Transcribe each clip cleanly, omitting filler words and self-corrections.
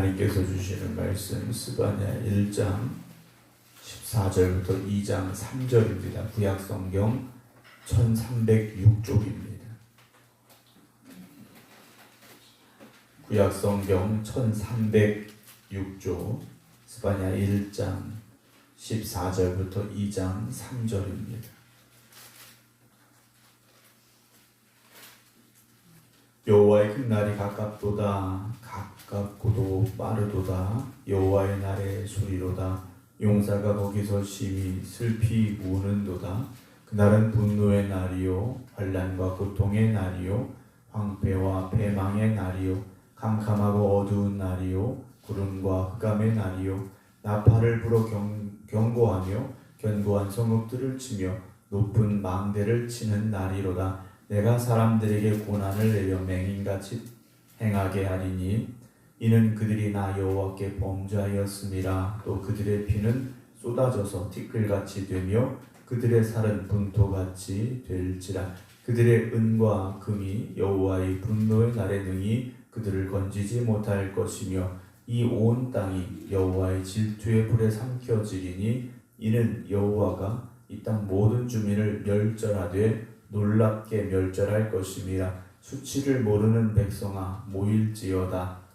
하나님께서 주시는 말씀 스바냐 1장 14절부터 2장 3절입니다. 구약성경 1306쪽입니다. 구약성경 1306쪽 스바냐 1장 14절부터 2장 3절입니다. 여호와의 큰 날이 가깝도다. 가깝고도 빠르도다. 여호와의 날의 소리로다. 용사가 거기서 심히 슬피 우는도다. 그날은 분노의 날이요 환난과 고통의 날이요 황폐와 패망의 날이요 캄캄하고 어두운 날이요 구름과 흑암의 날이요 나팔을 불어 경고하며 견고한 성읍들을 치며 높은 망대를 치는 날이로다. 내가 사람들에게 고난을 내려 맹인같이 행하게 하리니 이는 그들이 나 여호와께 범죄하였음이라. 또 그들의 피는 쏟아져서 티끌같이 되며 그들의 살은 분토같이 될지라. 그들의 은과 금이 여호와의 분노의 날에 능히 그들을 건지지 못할 것이며 이 온 땅이 여호와의 질투의 불에 삼켜지리니 이는 여호와가 이 땅 모든 주민을 멸절하되 놀랍게 멸절할 것임이라. 수치를 모르는 백성아 모일지어다.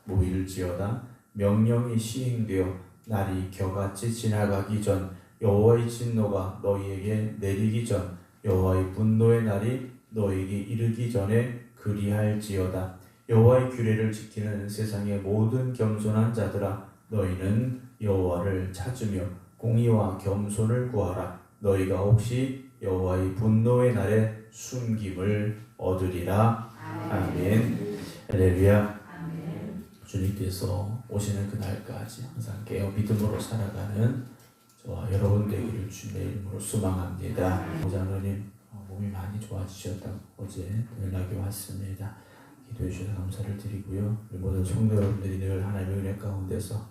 명령이 시행되어 날이 겨같이 지나가기 전 여호와의 진노가 너희에게 내리기 전 여호와의 분노의 날이 너희에게 이르기 전에 그리할지어다. 여호와의 규례를 지키는 세상의 모든 겸손한 자들아 너희는 여호와를 찾으며 공의와 겸손을 구하라. 너희가 혹시 여호와의 분노의 날에 숨김을 얻으리라. 아멘. 할렐루야. 주님께서 오시는 그날까지 항상 깨어 믿음으로 살아가는 저와 여러분 되기를 주님의 이름으로 소망합니다. 장로님 몸이 많이 좋아지셨다고 어제 연락이 왔습니다. 기도해 주셔서 감사를 드리고요. 우리 모든 성도 여러분들이 늘 하나님의 은혜 가운데서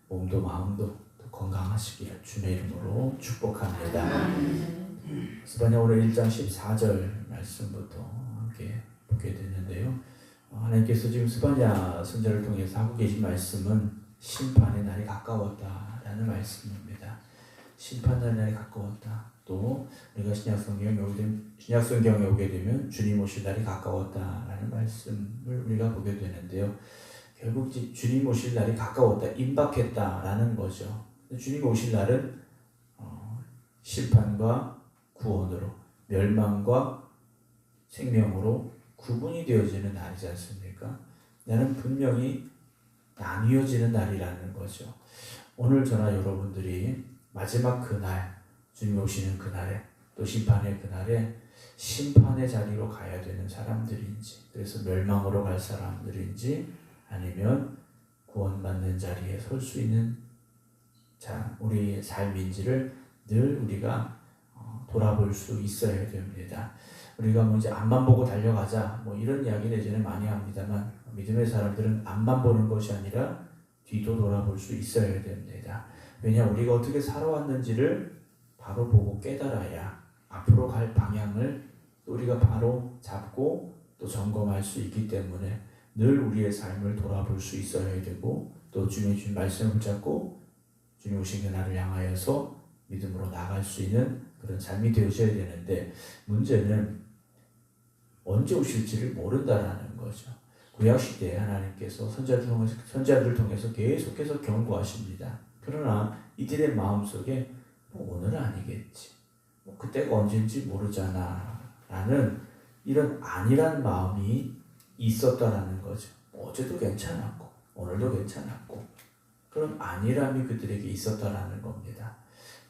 몸도 마음도 더 건강하시기를 주님의 이름으로 축복합니다. 스바냐 오늘 1장 14절 말씀부터 함께 보게 되는데요. 하나님께서 지금 스바냐 선지자를 통해서 하고 계신 말씀은 심판의 날이 가까웠다라는 말씀입니다. 심판의 날이 가까웠다. 또 우리가 신약성경에 오게 되면 주님 오실 날이 가까웠다라는 말씀을 우리가 보게 되는데요. 결국 주님 오실 날이 가까웠다, 임박했다라는 거죠. 주님 오실 날은 심판과 구원으로, 멸망과 생명으로 구분이 되어지는 날이지 않습니까? 나는 분명히 나뉘어지는 날이라는 거죠. 오늘 저나 여러분들이 마지막 그날, 주님 오시는 그날에, 또 심판의 그날에 심판의 자리로 가야 되는 사람들인지, 그래서 멸망으로 갈 사람들인지, 아니면 구원받는 자리에 설 수 있는 우리의 삶인지를 늘 우리가 돌아볼 수 있어야 됩니다. 우리가 이제 앞만 보고 달려가자 이런 이야기를 예전에 많이 합니다만, 믿음의 사람들은 앞만 보는 것이 아니라 뒤도 돌아볼 수 있어야 됩니다. 왜냐, 우리가 어떻게 살아왔는지를 바로 보고 깨달아야 앞으로 갈 방향을 우리가 바로 잡고 또 점검할 수 있기 때문에 늘 우리의 삶을 돌아볼 수 있어야 되고, 또 주님의 주신 말씀을 붙잡고 주님 오신 그날을 향하여서 믿음으로 나갈 수 있는 그런 삶이 되어져야 되는데, 문제는 언제 오실지를 모른다라는 거죠. 구약시대에 하나님께서 선지자들을 통해서 계속해서 경고하십니다. 그러나 이들의 마음속에 오늘은 아니겠지, 그때가 언제인지 모르잖아 라는 이런 안일한 마음이 있었다라는 거죠. 어제도 괜찮았고 오늘도 괜찮았고 그런 안일함이 그들에게 있었다라는 겁니다.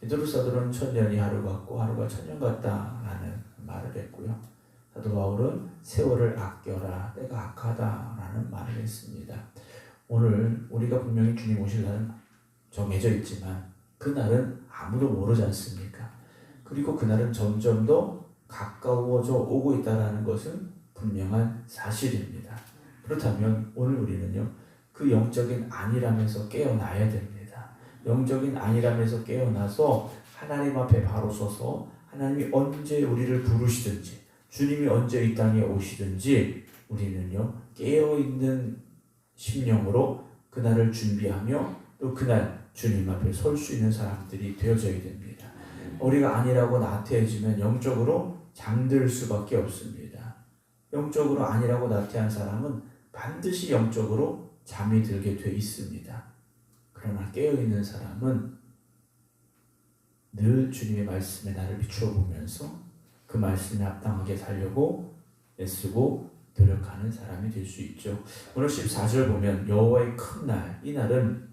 베드로사도는 1000년이 하루 같고 하루가 1000년 같다라는 말을 했고요. 사도 바울은 세월을 아껴라, 때가 악하다라는 말을 했습니다. 오늘 우리가 분명히 주님 오실 날은 정해져 있지만 그날은 아무도 모르지 않습니까? 그리고 그날은 점점 더 가까워져 오고 있다는 것은 분명한 사실입니다. 그렇다면 오늘 우리는요, 그 영적인 안일함에서 깨어나야 됩니다. 영적인 안일함에서 깨어나서 하나님 앞에 바로 서서 하나님이 언제 우리를 부르시든지, 주님이 언제 이 땅에 오시든지 우리는요, 깨어있는 심령으로 그날을 준비하며 또 그날 주님 앞에 설 수 있는 사람들이 되어져야 됩니다. 우리가 아니라고 나태해지면 영적으로 잠들 수밖에 없습니다. 영적으로 아니라고 나태한 사람은 반드시 영적으로 잠이 들게 돼 있습니다. 그러나 깨어있는 사람은 늘 주님의 말씀에 나를 비추어 보면서 그 말씀에 합당하게 살려고 애쓰고 노력하는 사람이 될 수 있죠. 오늘 14절 보면 여호와의 큰 날, 이 날은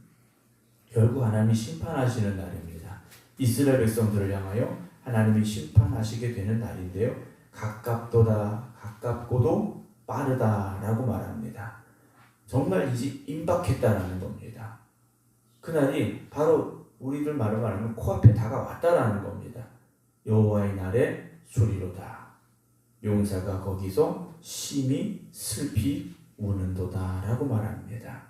결국 하나님이 심판하시는 날입니다. 이스라엘 백성들을 향하여 하나님이 심판하시게 되는 날인데요. 가깝도다, 가깝고도 빠르다라고 말합니다. 정말 이제 임박했다라는 겁니다. 그날이 바로 우리들 말로 말하면 코앞에 다가왔다라는 겁니다. 여호와의 날의 소리로다. 용사가 거기서 심히 슬피 우는도다라고 말합니다.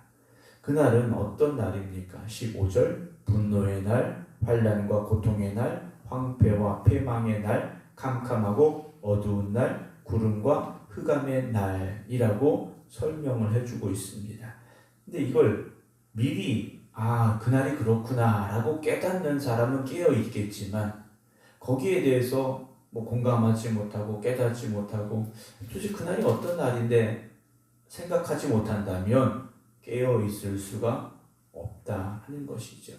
그날은 어떤 날입니까? 15절 분노의 날, 환난과 고통의 날, 황폐와 패망의 날, 캄캄하고 어두운 날, 구름과 흑암의 날이라고 설명을 해주고 있습니다. 근데 이걸 미리 그날이 그렇구나 라고 깨닫는 사람은 깨어 있겠지만 거기에 대해서 공감하지 못하고 깨닫지 못하고 도대체 그날이 어떤 날인데 생각하지 못한다면 깨어 있을 수가 없다 하는 것이죠.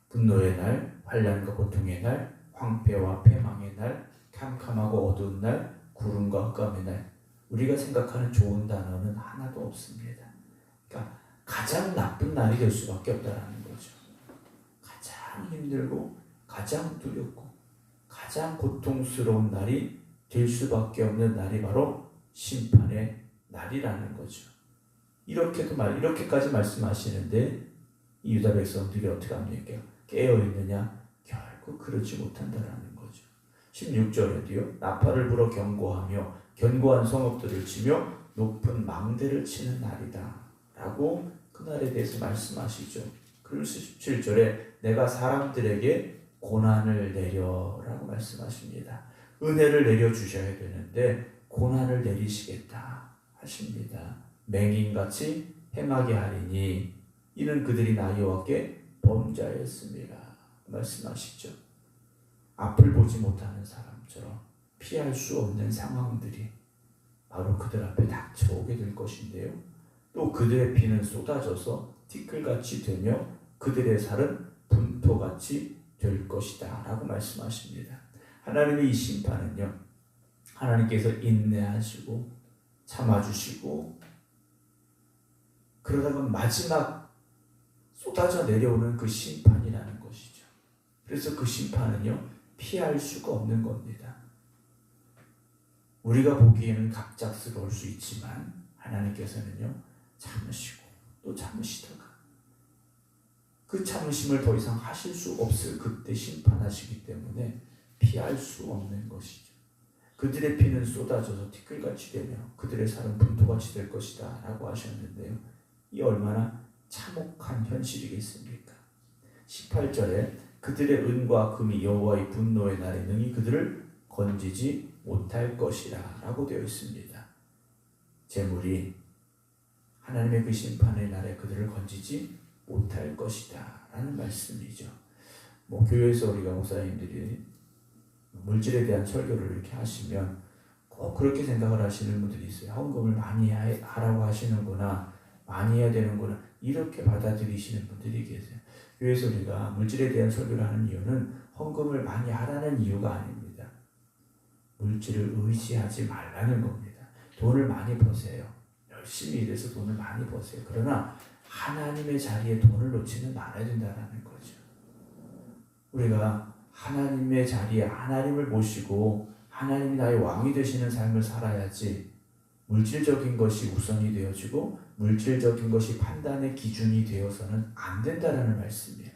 분노의 날, 환난과 고통의 날, 황폐와 패망의 날, 캄캄하고 어두운 날, 구름과 흑암의 날. 우리가 생각하는 좋은 단어는 하나도 없습니다. 그러니까 가장 나쁜 날이 될 수밖에 없다는 거죠. 가장 힘들고 가장 두렵고 가장 고통스러운 날이 될 수밖에 없는 날이 바로 심판의 날이라는 거죠. 이렇게까지 말씀하시는데 이 유다 백성들이 어떻게 합니까? 깨어 있느냐? 결국 그러지 못한다라는 거죠. 16절에도요. 나팔을 불어 경고하며 견고한 성읍들을 치며 높은 망대를 치는 날이다 라고 그날에 대해서 말씀하시죠. 그래서 17절에 내가 사람들에게 고난을 내려라고 말씀하십니다. 은혜를 내려주셔야 되는데 고난을 내리시겠다 하십니다. 맹인같이 행하게 하리니 이는 그들이 나 여호와께 범죄하였습니다 말씀하시죠. 앞을 보지 못하는 사람처럼 피할 수 없는 상황들이 바로 그들 앞에 닥쳐오게 될 것인데요. 또 그들의 피는 쏟아져서 티끌같이 되며 그들의 살은 분토같이 될 것이다 라고 말씀하십니다. 하나님의 이 심판은요, 하나님께서 인내하시고 참아주시고 그러다가 마지막 쏟아져 내려오는 그 심판이라는 것이죠. 그래서 그 심판은요 피할 수가 없는 겁니다. 우리가 보기에는 갑작스러울 수 있지만 하나님께서는요 참으시고 또 참으시다가 그 참으심을 더 이상 하실 수 없을 그때 심판하시기 때문에 피할 수 없는 것이죠. 그들의 피는 쏟아져서 티끌같이 되며 그들의 살은 분토같이 될 것이다 라고 하셨는데요. 이 얼마나 참혹한 현실이겠습니까? 18절에 그들의 은과 금이 여호와의 분노의 날에 능히 그들을 건지지 못할 것이라 라고 되어 있습니다. 재물이 하나님의 그 심판의 날에 그들을 건지지 못할 것이다 라는 말씀이죠. 교회에서 우리가 목사님들이 물질에 대한 설교를 이렇게 하시면 꼭 그렇게 생각을 하시는 분들이 있어요. 헌금을 많이 하라고 하시는구나, 많이 해야 되는구나, 이렇게 받아들이시는 분들이 계세요. 교회에서 우리가 물질에 대한 설교를 하는 이유는 헌금을 많이 하라는 이유가 아닙니다. 물질을 의지하지 말라는 겁니다. 돈을 많이 버세요. 열심히 일해서 돈을 많이 버세요. 그러나 하나님의 자리에 돈을 놓지는 말아야 된다는 거죠. 우리가 하나님의 자리에 하나님을 모시고 하나님이 나의 왕이 되시는 삶을 살아야지 물질적인 것이 우선이 되어지고 물질적인 것이 판단의 기준이 되어서는 안 된다는 말씀이에요.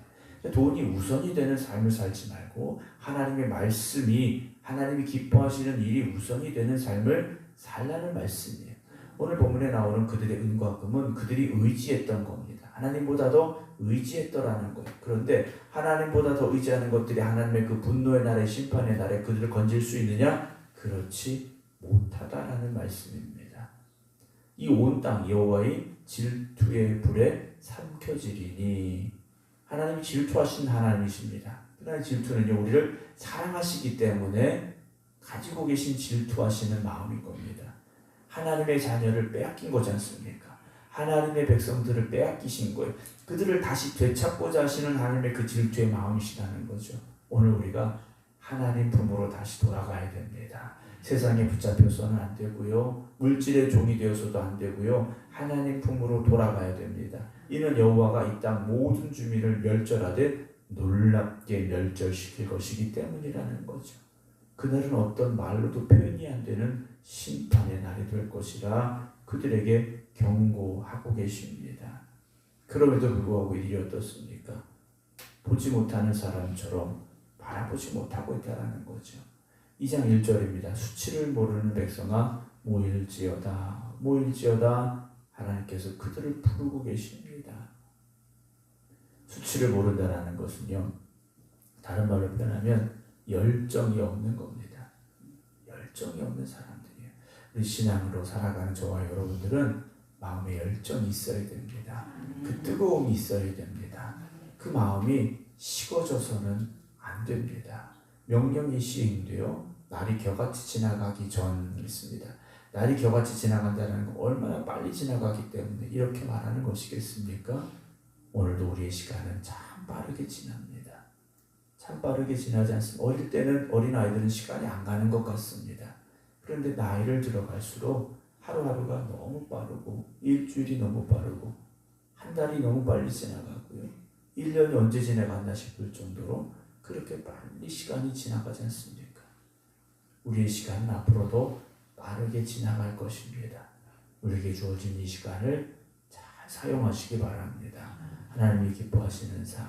돈이 우선이 되는 삶을 살지 말고 하나님의 말씀이 하나님이 기뻐하시는 일이 우선이 되는 삶을 살라는 말씀이에요. 오늘 본문에 나오는 그들의 은과 금은 그들이 의지했던 겁니다. 하나님보다 더 의지했더라는 거예요. 그런데 하나님보다 더 의지하는 것들이 하나님의 그 분노의 날에 심판의 날에 그들을 건질 수 있느냐? 그렇지 못하다라는 말씀입니다. 이 온 땅 여호와의 질투의 불에 삼켜지리니. 하나님이 질투하신 하나님이십니다. 그러나 질투는요, 우리를 사랑하시기 때문에 가지고 계신 질투하시는 마음인 겁니다. 하나님의 자녀를 빼앗긴 거지 않습니까? 하나님의 백성들을 빼앗기신 거예요. 그들을 다시 되찾고자 하시는 하나님의 그 질투의 마음이시라는 거죠. 오늘 우리가 하나님 품으로 다시 돌아가야 됩니다. 세상에 붙잡혀서는 안 되고요. 물질의 종이 되어서도 안 되고요. 하나님 품으로 돌아가야 됩니다. 이는 여호와가 이 땅 모든 주민을 멸절하되 놀랍게 멸절시킬 것이기 때문이라는 거죠. 그날은 어떤 말로도 표현이 안 되는 심판의 날이 될 것이라 그들에게 경고하고 계십니다. 그럼에도 불구하고 일이 어떻습니까? 보지 못하는 사람처럼 바라보지 못하고 있다는 거죠. 2장 1절입니다. 수치를 모르는 백성아 모일지어다. 모일지어다. 하나님께서 그들을 부르고 계십니다. 수치를 모른다는 것은요, 다른 말로 표현하면 열정이 없는 겁니다. 열정이 없는 사람들이에요. 우리 신앙으로 살아가는 저와 여러분들은 마음에 열정이 있어야 됩니다. 그 뜨거움이 있어야 됩니다. 그 마음이 식어져서는 안 됩니다. 명령이 시행되어 날이 겨같이 지나가기 전 있습니다. 날이 겨같이 지나간다는 건 얼마나 빨리 지나가기 때문에 이렇게 말하는 것이겠습니까? 오늘도 우리의 시간은 참 빠르게 지납니다. 참 빠르게 지나지 않습니다. 어릴 때는 어린아이들은 시간이 안 가는 것 같습니다. 그런데 나이를 들어갈수록 하루하루가 너무 빠르고 일주일이 너무 빠르고 한 달이 너무 빨리 지나가고요. 1년이 언제 지나갔나 싶을 정도로 그렇게 빨리 시간이 지나가지 않습니까? 우리의 시간은 앞으로도 빠르게 지나갈 것입니다. 우리에게 주어진 이 시간을 잘 사용하시기 바랍니다. 하나님이 기뻐하시는 삶,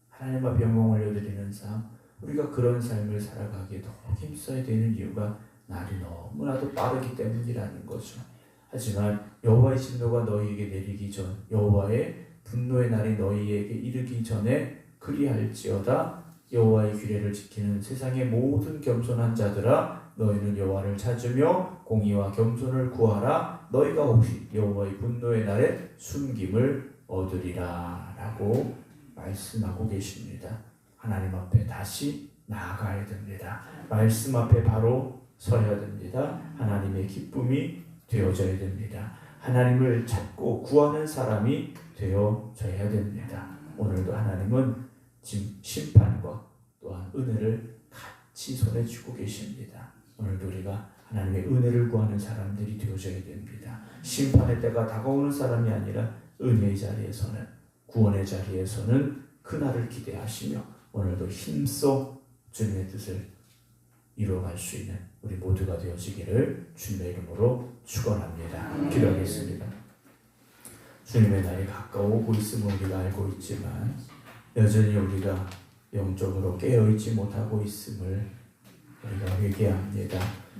하나님 앞에 영광 올려드리는 삶, 우리가 그런 삶을 살아가기에 더 힘써야 되는 이유가 날이 너무나도 빠르기 때문이라는 거죠. 하지만 여호와의 진노가 너희에게 내리기 전, 여호와의 분노의 날이 너희에게 이르기 전에 그리할지어다. 여호와의 규례를 지키는 세상의 모든 겸손한 자들아, 너희는 여호와를 찾으며 공의와 겸손을 구하라. 너희가 혹시 여호와의 분노의 날에 숨김을 얻으리라 라고 말씀하고 계십니다. 하나님 앞에 다시 나아가야 됩니다. 말씀 앞에 바로 서야 됩니다. 하나님의 기쁨이 되어져야 됩니다. 하나님을 찾고 구하는 사람이 되어져야 됩니다. 오늘도 하나님은 지금 심판과 또한 은혜를 같이 손에 쥐고 계십니다. 오늘도 우리가 하나님의 은혜를 구하는 사람들이 되어져야 됩니다. 심판의 때가 다가오는 사람이 아니라 은혜의 자리에서는, 구원의 자리에서는 그날을 기대하시며 오늘도 힘써 주님의 뜻을 이루어갈 수 있는 우리 모두가 되어지기를 주님의 이름으로 축원합니다. 기도하겠습니다. 주님의 날이 가까워오고 있음을 우리가 알고 있지만 여전히 우리가 영적으로 깨어있지 못하고 있음을 우리가 회개합니다.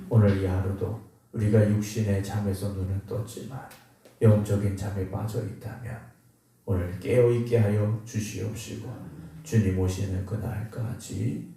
오늘 이 하루도 우리가 육신의 잠에서 눈을 떴지만 영적인 잠에 빠져 있다면 오늘 깨어있게 하여 주시옵시고, 주님 오시는 그날까지,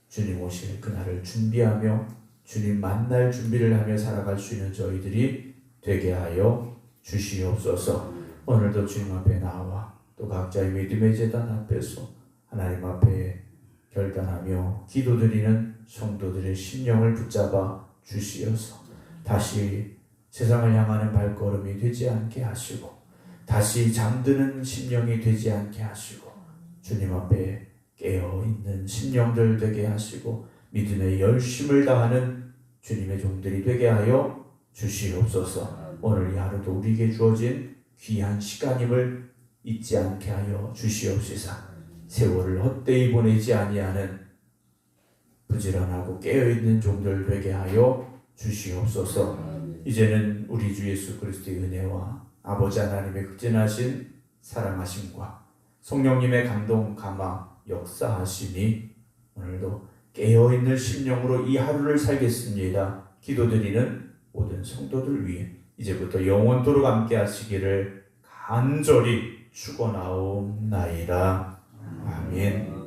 주님 오실 그날을 준비하며 주님 만날 준비를 하며 살아갈 수 있는 저희들이 되게 하여 주시옵소서. 오늘도 주님 앞에 나와 또 각자의 믿음의 제단 앞에서 하나님 앞에 결단하며 기도드리는 성도들의 심령을 붙잡아 주시어서 다시 세상을 향하는 발걸음이 되지 않게 하시고, 다시 잠드는 심령이 되지 않게 하시고, 주님 앞에 깨어있는 심령들 되게 하시고 믿음의 열심을 다하는 주님의 종들이 되게 하여 주시옵소서. 오늘 이 하루도 우리에게 주어진 귀한 시간임을 잊지 않게 하여 주시옵시사. 세월을 헛되이 보내지 아니하는 부지런하고 깨어있는 종들 되게 하여 주시옵소서. 이제는 우리 주 예수 그리스도의 은혜와 아버지 하나님의 극진하신 사랑하심과 성령님의 감동 감화 역사하심이 오늘도 깨어있는 심령으로 이 하루를 살겠습니다. 기도드리는 모든 성도들 위해 이제부터 영원토록 함께 하시기를 간절히 축원하옵나이다. 아멘.